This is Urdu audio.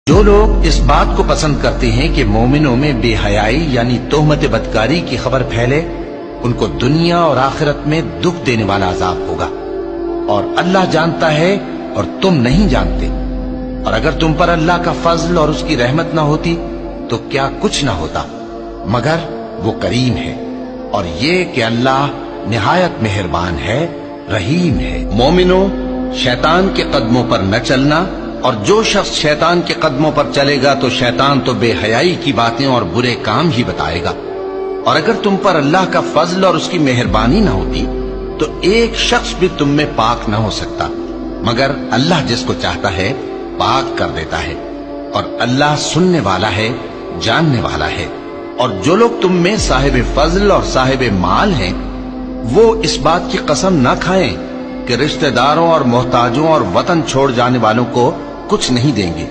جو لوگ اس بات کو پسند کرتے ہیں کہ مومنوں میں بے حیائی یعنی تہمت بدکاری کی خبر پھیلے، ان کو دنیا اور آخرت میں دکھ دینے والا عذاب ہوگا، اور اللہ جانتا ہے اور تم نہیں جانتے۔ اور اگر تم پر اللہ کا فضل اور اس کی رحمت نہ ہوتی تو کیا کچھ نہ ہوتا، مگر وہ کریم ہے، اور یہ کہ اللہ نہایت مہربان ہے، رحیم ہے۔ مومنوں، شیطان کے قدموں پر نہ چلنا، اور جو شخص شیطان کے قدموں پر چلے گا تو شیطان تو بے حیائی کی باتیں اور برے کام ہی بتائے گا۔ اور اگر تم پر اللہ کا فضل اور اس کی مہربانی نہ ہوتی تو ایک شخص بھی تم میں پاک نہ ہو سکتا، مگر اللہ جس کو چاہتا ہے پاک کر دیتا ہے، اور اللہ سننے والا ہے، جاننے والا ہے۔ اور جو لوگ تم میں صاحب فضل اور صاحب مال ہیں، وہ اس بات کی قسم نہ کھائیں کہ رشتہ داروں اور محتاجوں اور وطن چھوڑ جانے والوں کو کچھ نہیں دیں گے،